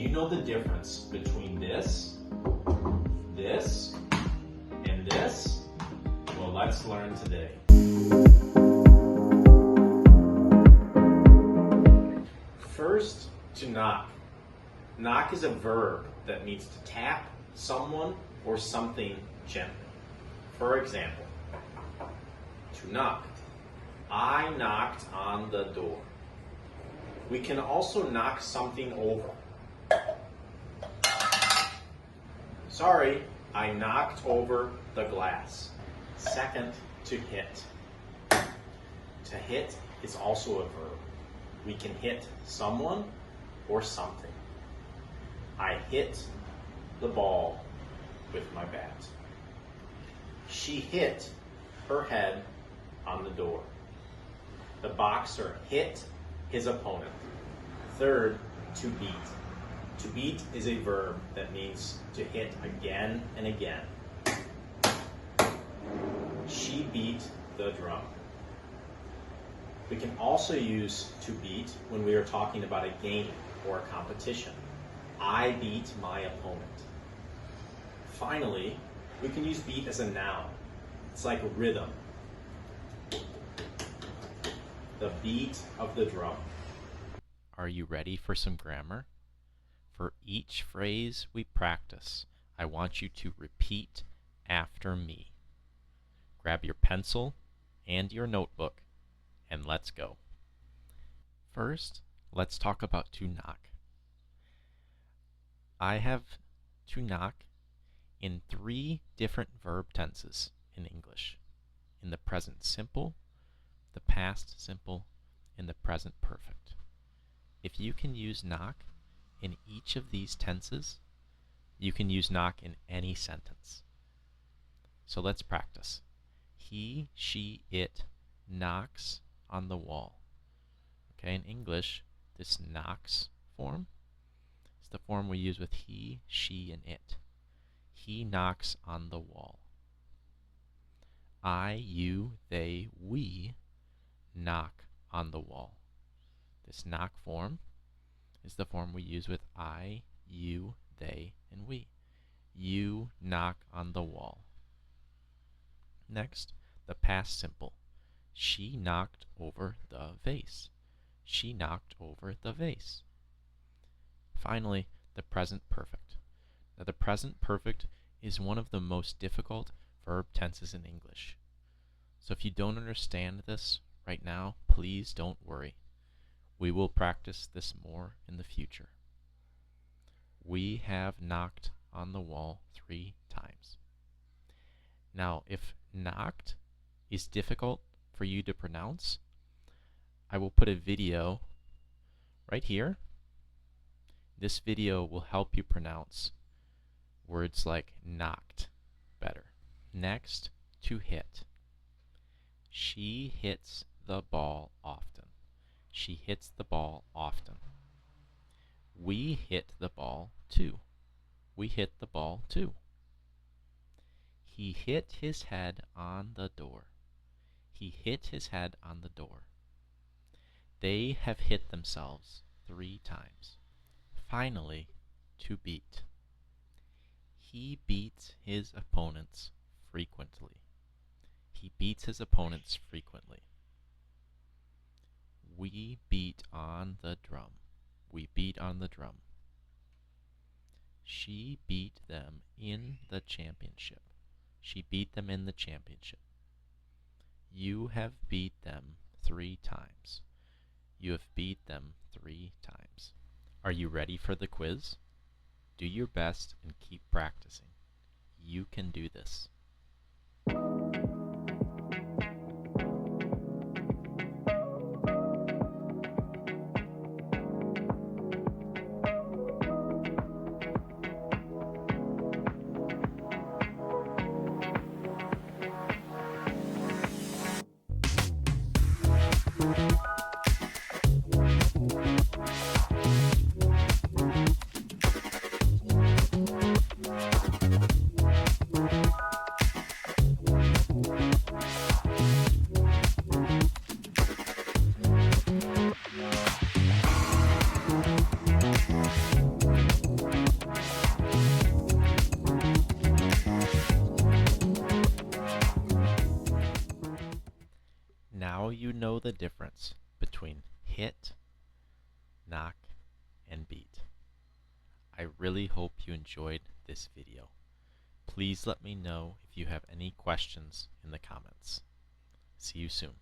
you know the difference between this, and this? Well, let's learn today. First, to knock. Knock is a verb that means to tap someone or something gently. For example, to knock. I knocked on the door. We can also knock something over. Sorry, I knocked over the glass. Second, to hit. To hit is also a verb. We can hit someone or something. I hit the ball with my bat. She hit her head on the door. The boxer hit his opponent. Third, to beat. To beat is a verb that means to hit again and again. She beat the drum. We can also use to beat when we are talking about a game or a competition. I beat my opponent. Finally, we can use beat as a noun. It's like rhythm. The beat of the drum. Are you ready for some grammar? For each phrase we practice, I want you to repeat after me. Grab your pencil and your notebook, and let's go. First, let's talk about to knock. I have to knock in 3 different verb tenses in English. In the present simple, the past simple, and the present perfect. If you can use knock in each of these tenses, you can use knock in any sentence. So let's practice. He, she, it knocks on the wall. Okay, in English, this knocks form is the form we use with he, she, and it. He knocks on the wall. I, you, they, we knock on the wall. This knock form is the form we use with I, you, they, and we. You knock on the wall. Next, the past simple. She knocked over the vase. She knocked over the vase. Finally, the present perfect. Now, the present perfect is one of the most difficult verb tenses in English. So if you don't understand this right now, please don't worry. We will practice this more in the future. We have knocked on the wall 3 times. Now, if knocked is difficult for you to pronounce, I will put a video right here. This video will help you pronounce words like knocked better. Next, to hit. She hits the ball often. She hits the ball often. We hit the ball too. We hit the ball too. He hit his head on the door. He hit his head on the door. They have hit themselves 3 times. Finally, to beat. He beats his opponents frequently. He beats his opponents frequently. We beat on the drum. We beat on the drum. She beat them in the championship. She beat them in the championship. You have beat them 3 times. You have beat them 3 times. Are you ready for the quiz? Do your best and keep practicing. You can do this. now you know the difference between hit, knock, and beat. I really hope you enjoyed this video. Please let me know if you have any questions in the comments. See you soon.